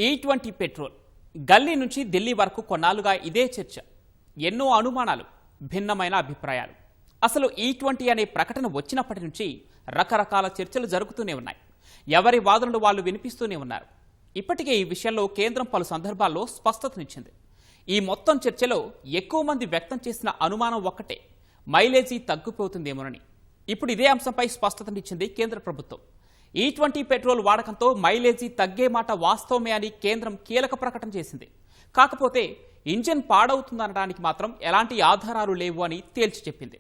E20 petrol గల్లీ నుంచి ఢిల్లీ వరకు కొన్నాళ్ళుగా ఇదే చర్చ. ఎన్నో అనుమానాలు, భిన్నమైన అభిప్రాయాలు. అసలు E20 అనే ప్రకటన వచ్చినప్పటి నుంచి రకరకాల చర్చలు జరుగుతూనే ఉన్నాయి. ఎవరి వాదనలు వాళ్ళు వినిపిస్తూనే ఉన్నారు. ఇప్పటికే ఈ విషయంలో కేంద్రం పలు సందర్భాల్లో స్పష్టతనిచ్చింది. ఈ మొత్తం చర్చలో ఎక్కువ మంది వ్యక్తం చేసిన అనుమానం ఒక్కటే, మైలేజీ తగ్గిపోతుందేమోనని. ఇప్పుడు ఇదే అంశంపై స్పష్టతనిచ్చింది కేంద్ర ప్రభుత్వం. E20 పెట్రోల్ వాడకంతో మైలేజీ తగ్గే మాట వాస్తవమే అని కేంద్రం కీలక ప్రకటన చేసింది. కాకపోతే ఇంజిన్ పాడవుతుందనడానికి మాత్రం ఎలాంటి ఆధారాలు లేవు అని తేల్చి చెప్పింది.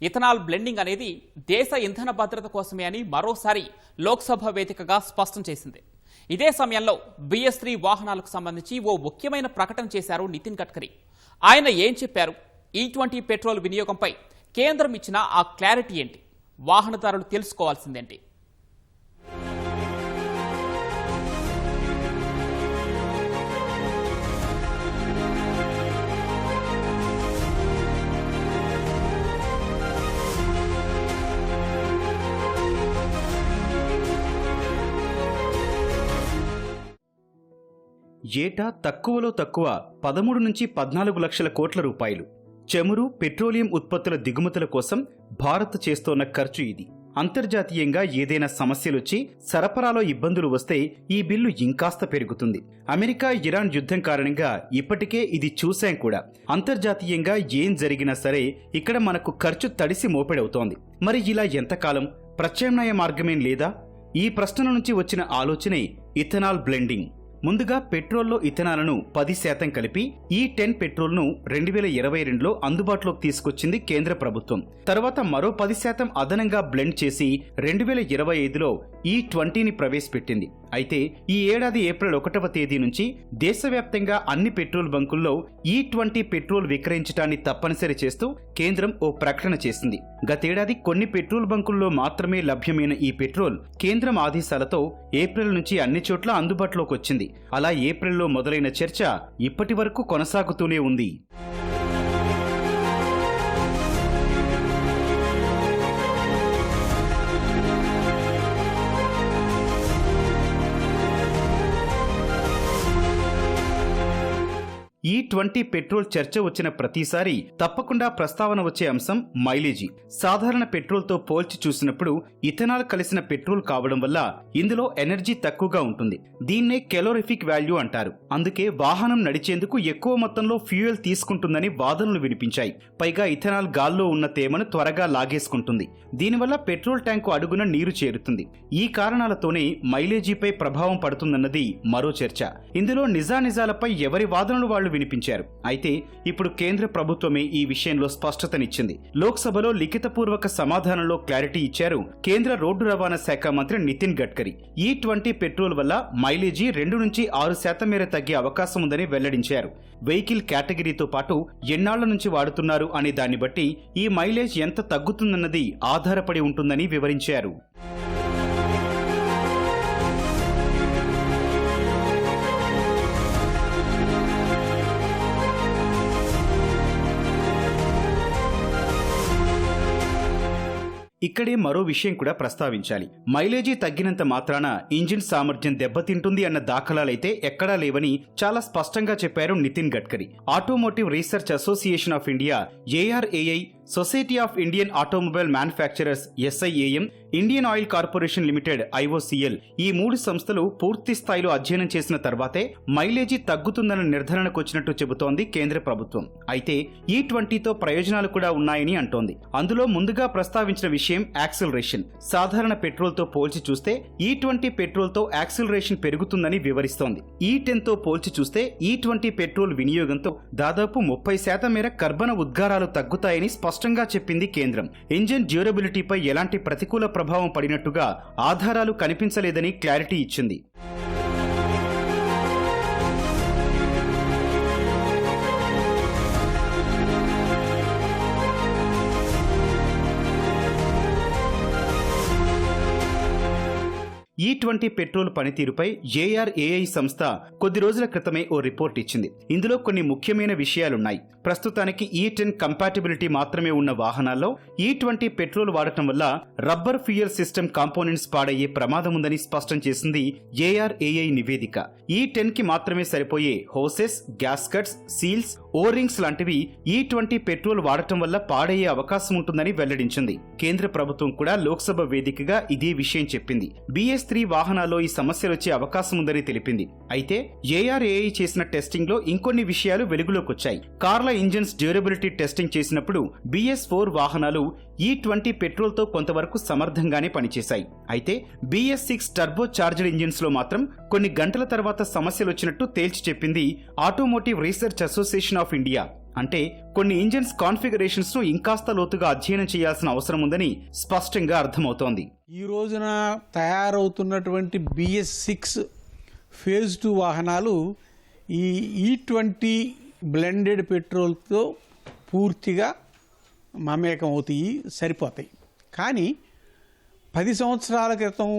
ఇథనాల్ బ్లెండింగ్ అనేది దేశ ఇంధన భద్రత కోసమే అని మరోసారి లోక్సభ వేదికగా స్పష్టం చేసింది. ఇదే సమయంలో BS3 వాహనాలకు సంబంధించి ఓ ముఖ్యమైన ప్రకటన చేశారు నితిన్ గడ్కరీ. ఆయన ఏం చెప్పారు? E20 పెట్రోల్ వినియోగంపై కేంద్రం ఇచ్చిన ఆ క్లారిటీ ఏంటి? వాహనదారులు తెలుసుకోవాల్సిందేంటి? ఏటా తక్కువలో తక్కువ 13 నుంచి 14 లక్షల కోట్ల రూపాయలు చమురు, పెట్రోలియం ఉత్పత్తుల దిగుమతుల కోసం భారత్ చేస్తోన్న ఖర్చు ఇది. అంతర్జాతీయంగా ఏదైనా సమస్యలొచ్చి సరఫరాలో ఇబ్బందులు వస్తే ఈ బిల్లు ఇంకాస్త పెరుగుతుంది. అమెరికా ఇరాన్ యుద్ధం కారణంగా ఇప్పటికే ఇది చూశాం కూడా. అంతర్జాతీయంగా ఏం జరిగినా సరే ఇక్కడ మనకు ఖర్చు తడిసి మోపెడవుతోంది. మరి ఇలా ఎంతకాలం? ప్రత్యామ్నాయ మార్గమేం లేదా? ఈ ప్రశ్న నుంచి వచ్చిన ఆలోచనే ఇథనాల్ బ్లెండింగ్. ముందుగా పెట్రోల్లో ఇథనాలను 10% కలిపి E10 పెట్రోల్ను 2022లో అందుబాటులోకి తీసుకొచ్చింది కేంద్ర ప్రభుత్వం. తర్వాత మరో 10% అదనంగా బ్లెండ్ చేసి 2025లో E20ని ప్రవేశపెట్టింది. అయితే ఈ ఏడాది ఏప్రిల్ 1వ తేదీ నుంచి దేశవ్యాప్తంగా అన్ని పెట్రోల్ బంకుల్లో E20 పెట్రోల్ విక్రయించడాన్ని తప్పనిసరి చేస్తూ కేంద్రం ఓ ప్రకటన చేసింది. గతేడాది కొన్ని పెట్రోల్ బంకుల్లో మాత్రమే లభ్యమైన ఈ పెట్రోల్ కేంద్రం ఆదేశాలతో ఏప్రిల్ నుంచి అన్ని చోట్ల అందుబాటులోకి వచ్చింది. అలా ఏప్రిల్లో మొదలైన చర్చ ఇప్పటి వరకు కొనసాగుతూనే ఉంది. E20 పెట్రోల్ చర్చ వచ్చిన ప్రతిసారి తప్పకుండా ప్రస్తావన వచ్చే అంశం మైలేజీ. సాధారణ పెట్రోల్తో పోల్చి చూసినప్పుడు ఇథనాల్ కలిసిన పెట్రోల్ కావడం వల్ల ఇందులో ఎనర్జీ తక్కువగా ఉంటుంది. దీన్నే కెలోరిఫిక్ వాల్యూ అంటారు. అందుకే వాహనం నడిచేందుకు ఎక్కువ మొత్తంలో ఫ్యూయల్ తీసుకుంటుందని వాదనలు వినిపించాయి. పైగా ఇథనాల్ గాల్లో ఉన్న తేమను త్వరగా లాగేసుకుంటుంది. దీనివల్ల పెట్రోల్ ట్యాంకు అడుగున నీరు చేరుతుంది. ఈ కారణాలతోనే మైలేజీపై ప్రభావం పడుతుందన్నది మరో చర్చ. ఇందులో నిజానిజాలపై ఎవరి వాదనలు వాళ్లు వినిపించారు. అయితే ఇప్పుడు కేంద్ర ప్రభుత్వమే ఈ విషయంలో స్పష్టతనిచ్చింది. లోక్సభలో లిఖితపూర్వక సమాధానంలో క్లారిటీ ఇచ్చారు కేంద్ర రోడ్డు రవాణా శాఖ మంత్రి నితిన్ గడ్కరీ. E20 పెట్రోల్ వల్ల మైలేజీ 2 నుంచి 6% మేర తగ్గే అవకాశం ఉందని వెల్లడించారు. వెహికల్ కేటగిరీతో పాటు ఎన్నాళ్ల నుంచి వాడుతున్నారు అనే దాన్ని బట్టి ఈ మైలేజ్ ఎంత తగ్గుతుందన్నది ఆధారపడి ఉంటుందని వివరించారు. ఇక్కడే మరో విషయం కూడా ప్రస్తావించాలి. మైలేజీ తగ్గినంత మాత్రాన ఇంజిన్ సామర్థ్యం దెబ్బతింటుంది అన్న దాఖలాలైతే ఎక్కడా లేవని చాలా స్పష్టంగా చెప్పారు Nitin Gadkari. Automotive research association of India ARAI, society of Indian automobile manufacturers SIAM, Indian oil corporation limited IOCL ఈ 3 సంస్థలు పూర్తి స్థాయిలో అధ్యయనం చేసిన తర్వాతే మైలేజీ తగ్గుతుందన్న నిర్ధారణకు వచ్చినట్టు చెబుతోంది కేంద్ర ప్రభుత్వం. అయితే E20తో ప్రయోజనాలు కూడా ఉన్నాయని అంటోంది. అందులో ముందుగా ప్రస్తావించిన విషయం యాక్సిలరేషన్. సాధారణ పెట్రోల్తో పోల్చి చూస్తే E20 పెట్రోల్తో యాక్సిలరేషన్ పెరుగుతుందని వివరిస్తోంది. E10తో పోల్చి చూస్తే E20 పెట్రోల్ వినియోగంతో దాదాపు 30% మేర కర్బన ఉద్గారాలు తగ్గుతాయని స్పష్టంగా చెప్పింది కేంద్రం. ఇంజిన్ డ్యూరబిలిటీపై ఎలాంటి ప్రతికూల ప్రభావం పడినట్టుగా ఆధారాలు కనిపించలేదని క్లారిటీ ఇచ్చింది. E20 పెట్రోల్ పనితీరుపై ARAI సంస్థ కొద్ది రోజుల క్రితమే ఓ రిపోర్ట్ ఇచ్చింది. ఇందులో కొన్ని ముఖ్యమైన విషయాలున్నాయి. ప్రస్తుతానికి E10 కంపాటిబిలిటీ మాత్రమే ఉన్న వాహనాల్లో E20 పెట్రోల్ వాడటం వల్ల రబ్బర్ ఫ్యూయల్ సిస్టమ్ కాంపోనెంట్స్ పాడయ్యే ప్రమాదం ఉందని స్పష్టం చేసింది ARAI నివేదిక. E10 కి మాత్రమే సరిపోయే హోసెస్, గ్యాస్కట్స్, సీల్స్, ఓరింగ్స్ లాంటివి E20 పెట్రోల్ వాడటం వల్ల పాడయ్యే అవకాశం ఉంటుందని వెల్లడించింది. కేంద్ర ప్రభుత్వం కూడా లోక్సభ వేదికగా ఇదే విషయం చెప్పింది. BS3 వాహనాల్లో ఈ సమస్యలొచ్చే అవకాశం ఉందని తెలిపింది. అయితే ARAI చేసిన టెస్టింగ్ లో ఇంకొన్ని విషయాలు వెలుగులోకొచ్చాయి. కార్ల ఇంజిన్స్ డ్యూరబిలిటీ టెస్టింగ్ చేసినప్పుడు BS4 వాహనాలు E20 పెట్రోల్ తో కొంతవరకు సమర్థంగానే పనిచేశాయి. అయితే BS6 టర్బో చార్జర్డ్ ఇంజిన్స్ లో మాత్రం కొన్ని గంటల తర్వాత సమస్యలు వచ్చినట్టు తేల్చి చెప్పింది automotive research association of India. అంటే కొన్ని ఇంజిన్స్ కాన్ఫిగరేషన్స్ ను ఇంకాస్త లోతుగా అధ్యయనం చేయాల్సిన అవసరం ఉందని స్పష్టంగా అర్థమవుతోంది. ఈ రోజున తయారవుతున్నటువంటి BS6 ఫేజ్ 2 వాహనాలు ఈ E20 బ్లెండెడ్ పెట్రోల్తో పూర్తిగా మమేకం అవుతాయి, సరిపోతాయి. కానీ 10 సంవత్సరాల క్రితం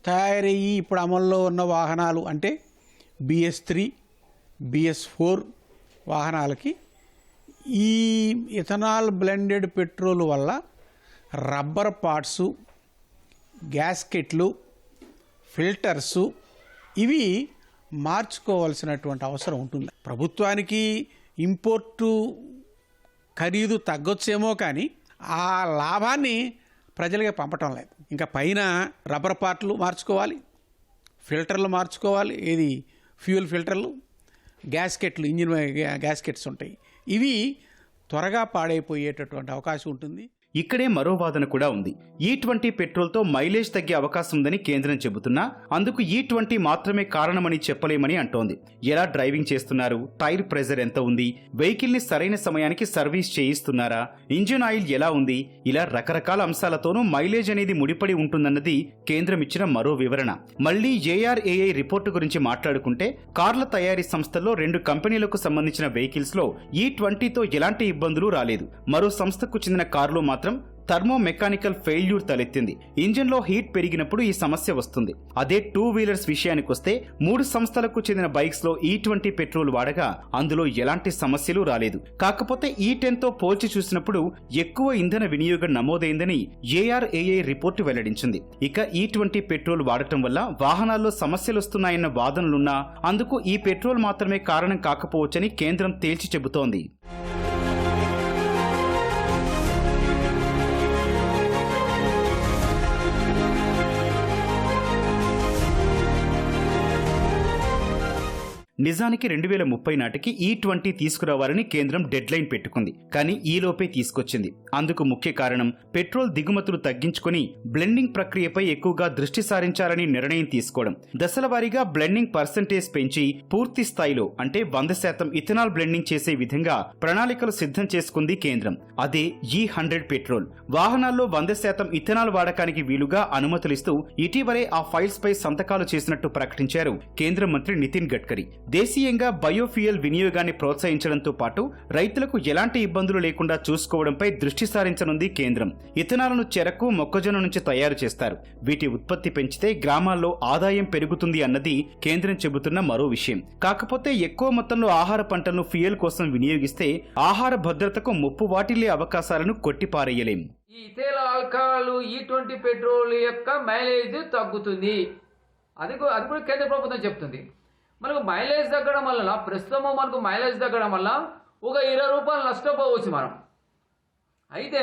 తయారయ్యి ఇప్పుడు అమల్లో ఉన్న వాహనాలు అంటే BS3, BS4 వాహనాలకి ఈ ఇథనాల్ బ్లెండెడ్ పెట్రోల్ వల్ల రబ్బర్ పార్ట్సు, గ్యాస్కెట్లు, ఫిల్టర్సు ఇవి మార్చుకోవాల్సినటువంటి అవసరం ఉంటుంది. ప్రభుత్వానికి ఇంపోర్టు ఖరీదు తగ్గొచ్చేమో కానీ ఆ లాభాన్ని ప్రజలకి పంపటం లేదు. ఇంకా పైన రబ్బర్ పార్ట్లు మార్చుకోవాలి, ఫిల్టర్లు మార్చుకోవాలి, ఏది ఫ్యూయల్ ఫిల్టర్లు, గ్యాస్కెట్లు, ఇంజిన్ గ్యాస్కెట్స్ ఉంటాయి. ఇవి త్వరగా పాడైపోయేటటువంటి అవకాశం ఉంటుంది. ఇక్కడే మరో వాదన కూడా ఉంది. E20 పెట్రోల్తో మైలేజ్ తగ్గే అవకాశం ఉందని కేంద్రం చెబుతున్నా అందుకు E20 మాత్రమే కారణమని చెప్పలేమని అంటోంది. ఎలా డ్రైవింగ్ చేస్తున్నారు, టైర్ ప్రెజర్ ఎంత ఉంది, వెహికల్ ని సరైన సమయానికి సర్వీస్ చేయిస్తున్నారా, ఇంజిన్ ఆయిల్ ఎలా ఉంది, ఇలా రకరకాల అంశాలతోనూ మైలేజ్ అనేది ముడిపడి ఉంటుందన్నది కేంద్రం ఇచ్చిన మరో వివరణ. మళ్లీ ARAI రిపోర్టు గురించి మాట్లాడుకుంటే కార్ల తయారీ సంస్థల్లో 2 కంపెనీలకు సంబంధించిన వెహికల్స్ లో E20తో ఎలాంటి ఇబ్బందులు రాలేదు. మరో సంస్థకు చెందిన కారులో మాత్రం థర్మో మెకానికల్ ఫెయిల్యూర్ తలెత్తింది. ఇంజిన్ లో హీట్ పెరిగినప్పుడు ఈ సమస్య వస్తుంది. అదే 2 వీలర్స్ విషయానికొస్తే 3 సంస్థలకు చెందిన బైక్స్ లో E20 పెట్రోల్ వాడగా అందులో ఎలాంటి సమస్యలు రాలేదు. కాకపోతే E10 తో పోల్చి చూసినప్పుడు ఎక్కువ ఇంధన వినియోగం నమోదైందని ARAI రిపోర్టు వెల్లడించింది. ఇక E20 పెట్రోల్ వాడటం వల్ల వాహనాల్లో సమస్యలొస్తున్నాయన్న వాదనలున్నా అందుకు ఈ పెట్రోల్ మాత్రమే కారణం కాకపోవచ్చని కేంద్రం తేల్చి చెబుతోంది. నిజానికి 2030 నాటికి E20 తీసుకురావాలని కేంద్రం డెడ్ లైన్ పెట్టుకుంది. కానీ ఈలోపే తీసుకొచ్చింది. అందుకు ముఖ్య కారణం పెట్రోల్ దిగుమతులు తగ్గించుకుని బ్లెండింగ్ ప్రక్రియపై ఎక్కువగా దృష్టి సారించాలని నిర్ణయం తీసుకోవడం. దశల వారీగా బ్లెండింగ్ పర్సెంటేజ్ పెంచి పూర్తి స్థాయిలో అంటే 100% ఇథనాల్ బ్లెండింగ్ చేసే విధంగా ప్రణాళికలు సిద్ధం చేసుకుంది కేంద్రం. అదే E100 పెట్రోల్. వాహనాల్లో 100% ఇథనాల్ వాడకానికి వీలుగా అనుమతులిస్తూ ఇటీవలే ఆ ఫైల్స్ పై సంతకాలు చేసినట్టు ప్రకటించారు కేంద్ర మంత్రి నితిన్ గడ్కరీ. దేశీయంగా బయోఫ్యూయల్ వినియోగాన్ని ప్రోత్సహించడంతో పాటు రైతులకు ఎలాంటి ఇబ్బందులు లేకుండా చూసుకోవడంపై దృష్టి సారించనుంది కేంద్రం. ఇథనాలను చెరకు, మొక్కజొన్న నుంచి తయారు చేస్తారు. వీటి ఉత్పత్తి పెంచితే గ్రామాల్లో ఆదాయం పెరుగుతుంది అన్నది కేంద్రం చెబుతున్న మరో విషయం. కాకపోతే ఎక్కువ మొత్తంలో ఆహార పంటలను ఫ్యూయల్ కోసం వినియోగిస్తే ఆహార భద్రతకు ముప్పు వాటిల్లే అవకాశాలను కొట్టిపారేయలేం. ఈ ఇథైల్ ఆల్కహాల్ E20 పెట్రోల్ యొక్క మైలేజ్ తగ్గుతుంది. అది కూడా కేంద్ర ప్రభుత్వం చెప్తుంది. మనకు మైలేజ్ తగ్గడం వల్ల ప్రస్తుతము మనకు మైలేజ్ తగ్గడం వల్ల ఒక 20 రూపాయలు నష్టపోవచ్చు మనం. అయితే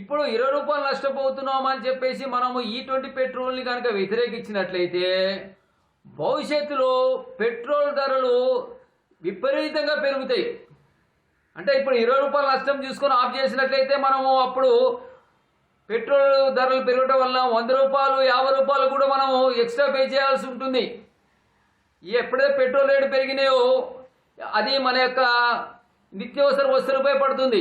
ఇప్పుడు 20 రూపాయలు నష్టపోతున్నాం అని చెప్పేసి మనము E20 పెట్రోల్ని కనుక వ్యతిరేకించినట్లయితే భవిష్యత్తులో పెట్రోల్ ధరలు విపరీతంగా పెరుగుతాయి. అంటే ఇప్పుడు 20 రూపాయలు నష్టం చూసుకొని ఆఫ్ చేసినట్లయితే మనము అప్పుడు పెట్రోల్ ధరలు పెరగడం వల్ల 100 రూపాయలు 50 రూపాయలు కూడా మనము ఎక్స్ట్రా పే చేయాల్సి ఉంటుంది. ఎప్పుడైతే పెట్రోల్ రేటు పెరిగినాయో అది మన యొక్క నిత్యావసర వస్తువులపై పడుతుంది.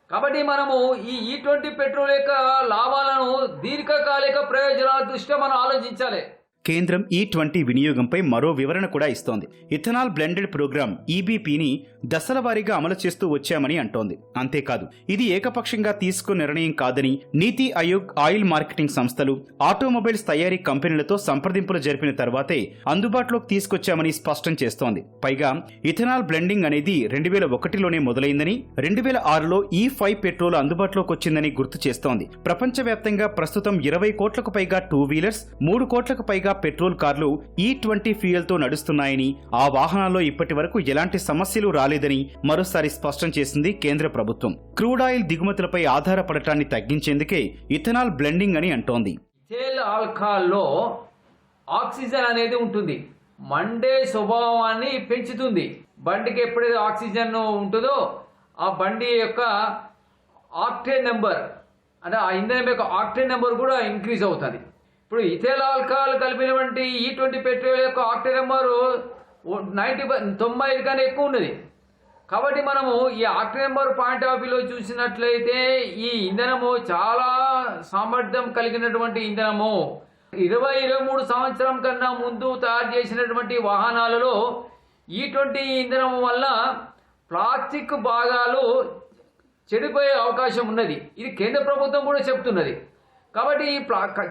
కాబట్టి మనము ఈ E20 పెట్రోల్ యొక్క లాభాలను దీర్ఘకాలిక ప్రయోజనాల దృష్ట్యా మనం ఆలోచించాలి. కేంద్రం E20 వినియోగంపై మరో వివరణ కూడా ఇస్తోంది. ఇథనాల్ బ్లెండెడ్ ప్రోగ్రాం EBPని దశల వారీగా అమలు చేస్తూ వచ్చామని అంటోంది. అంతేకాదు ఇది ఏకపక్షంగా తీసుకున్న నిర్ణయం కాదని నీతి ఆయోగ్, ఆయిల్ మార్కెటింగ్ సంస్థలు, ఆటోమొబైల్స్ తయారీ కంపెనీలతో సంప్రదింపులు జరిపిన తర్వాతే అందుబాటులోకి తీసుకొచ్చామని స్పష్టం చేస్తోంది. పైగా ఇథనాల్ బ్లెండింగ్ అనేది 2001లోనే మొదలైందని, 2006లో E5 పెట్రోల్ అందుబాటులోకి వచ్చిందని గుర్తు చేస్తోంది. ప్రపంచవ్యాప్తంగా ప్రస్తుతం 20 కోట్లకు పైగా 2 వీలర్స్, 3 కోట్లకు పైగా పెట్రోల్ కార్లు E20 ఫ్యూయల్ తో నడుస్తున్నాయని, ఆ వాహనాల్లో ఇప్పటి వరకు ఎలాంటి సమస్యలు రాలేదని మరోసారి స్పష్టం చేసింది కేంద్ర ప్రభుత్వం. క్రూడ్ ఆయిల్ దిగుమతులపై ఆధారపడటాన్ని తగ్గించేందుకే ఇథనాల్ బ్లెండింగ్ అని అంటోంది. ఇథైల్ ఆల్కహాల్లో ఆక్సిజన్ అనేది ఉంటుంది, మండే స్వభావాన్ని పెంచుతుంది. బండికి ఎప్పుడైతే ఆక్సిజన్ ఉంటుందో ఆ బండి యొక్క ఆక్టేన్ నెంబర్, అంటే ఆ ఇంధనం యొక్క ఆక్టేన్ నెంబర్ కూడా ఇంక్రీజ్ అవుతుంది. ఇప్పుడు ఇథైల్ ఆల్కహాల్ కలిపినటువంటి E20 పెట్రోల్ యొక్క ఆక్టేన్ నెంబరు 90 కన్నా ఎక్కువ ఉన్నది. కాబట్టి మనము ఈ ఆక్టేన్ నెంబర్ పాయింట్ ఆఫ్ వ్యూలో చూసినట్లయితే ఈ ఇంధనము చాలా సామర్థ్యం కలిగినటువంటి ఇంధనము. 20-23 సంవత్సరం కన్నా ముందు తయారు చేసినటువంటి వాహనాలలో E20 ఇంధనం వల్ల ప్లాస్టిక్ భాగాలు చెడిపోయే అవకాశం ఉన్నది. ఇది కేంద్ర ప్రభుత్వం కూడా చెప్తున్నది. కాబట్టి ఈ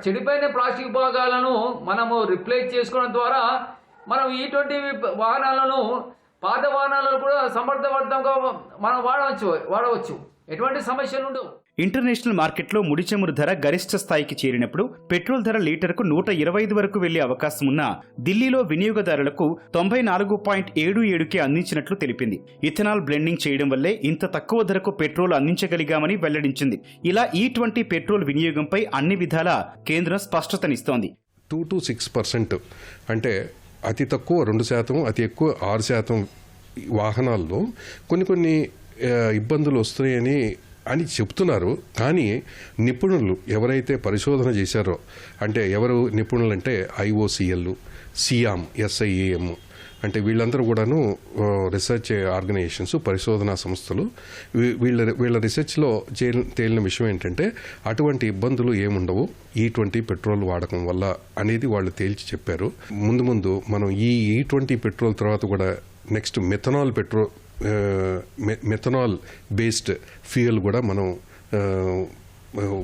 చెడిపోయిన ప్లాస్టిక్ భాగాలను మనము రిప్లేస్ చేసుకోవడం ద్వారా మనం E20 వాహనాలను, పాత వాహనాలను కూడా సమర్థవంతంగా మనం వాడవచ్చు. ఎటువంటి సమస్యలు ఉండవు. ఇంటర్నేషనల్ మార్కెట్లో ముడి చమురు ధర గరిష్ట స్థాయికి చేరినప్పుడు పెట్రోల్ ధర లీటర్కు 125 వరకు వెళ్లే అవకాశం ఉన్నా ఢిల్లీలో వినియోగదారులకు 94.77కి అందించినట్లు తెలిపింది. ఇథనాల్ బ్లెండింగ్ చేయడం వల్లే ఇంత తక్కువ ధరకు పెట్రోల్ అందించగలిగామని వెల్లడించింది. ఇలా E20 పెట్రోల్ వినియోగంపై అన్ని విధాలా కేంద్రం స్పష్టతనిస్తోంది. 2 to 6% అంటే అతి తక్కువ 2%, అతి ఎక్కువ 6% వాహనాల్లో కొన్ని ఇబ్బందులు వస్తున్నాయని చెప్తున్నారు. కానీ నిపుణులు ఎవరైతే పరిశోధన చేశారో, అంటే ఎవరు నిపుణులు అంటే IOCL, SIAM, SIAM అంటే వీళ్ళందరూ కూడాను రీసెర్చ్ ఆర్గనైజేషన్స్, పరిశోధనా సంస్థలు. వీళ్ళ రీసెర్చ్లో తేలిన విషయం ఏంటంటే అటువంటి ఇబ్బందులు ఏముండవు E20 పెట్రోల్ వాడకం వల్ల అనేది వాళ్ళు తేల్చి చెప్పారు. ముందు మనం ఈ E20 పెట్రోల్ తర్వాత కూడా నెక్స్ట్ మెథనాల్ బేస్డ్ ఫ్యూయల్ కూడా మనం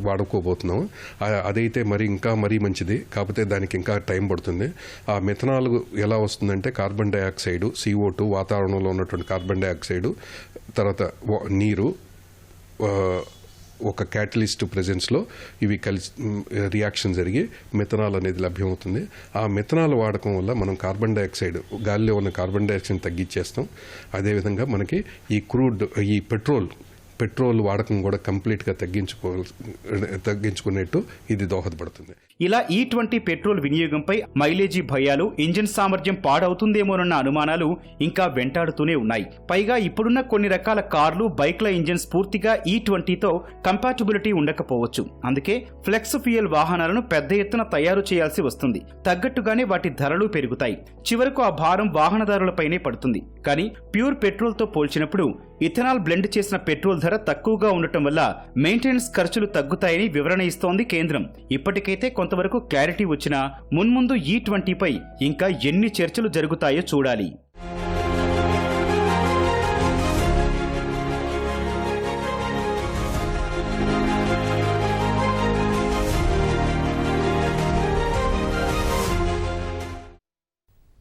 వాడుకోబోతున్నాం. అదైతే మరీ మంచిది. కాకపోతే దానికి ఇంకా టైం పడుతుంది. ఆ మెథనాల్ ఎలా వస్తుందంటే కార్బన్ డైఆక్సైడ్, CO2, వాతావరణంలో ఉన్నటువంటి కార్బన్ డైఆక్సైడ్, తర్వాత నీరు, ఒక క్యాటలిస్ట్ ప్రెజెన్స్లో ఇవి కలిసి రియాక్షన్ జరిగి మెథనాల్ అనేది లభ్యమవుతుంది. ఆ మెథనాల్ వాడకం వల్ల మనం కార్బన్ డైఆక్సైడ్, గాలిలో ఉన్న కార్బన్ డైఆక్సైడ్ తగ్గించేస్తాం. అదేవిధంగా మనకి ఈ పెట్రోల్ వాడకం కూడా కంప్లీట్గా తగ్గించుకునేట్టు ఇది దోహదపడుతుంది. ఇలా E20 పెట్రోల్ వినియోగంపై మైలేజీ భయాలు, ఇంజిన్ సామర్థ్యం పాడవుతుందేమోనన్న అనుమానాలు ఇంకా వెంటాడుతూనే ఉన్నాయి. పైగా ఇప్పుడున్న కొన్ని రకాల కార్లు, బైక్ల ఇంజిన్స్ పూర్తిగా E20తో కంపాటిబిలిటీ ఉండకపోవచ్చు. అందుకే ఫ్లెక్స్ ఫ్యూయల్ వాహనాలను పెద్ద ఎత్తున తయారు చేయాల్సి వస్తుంది. తగ్గట్టుగానే వాటి ధరలు పెరుగుతాయి. చివరకు ఆ భారం వాహనదారులపైనే పడుతుంది. కానీ ప్యూర్ పెట్రోల్తో పోల్చినప్పుడు ఇథనాల్ బ్లెండ్ చేసిన పెట్రోల్ ధర తక్కువగా ఉండటం వల్ల మెయింటెనెన్స్ ఖర్చులు తగ్గుతాయని వివరణ ఇస్తోంది కేంద్రం. ఇప్పటికైతే కొంతవరకు క్లారిటీ వచ్చినా మున్ముందు E20పై ఇంకా ఎన్ని చర్చలు జరుగుతాయో చూడాలి.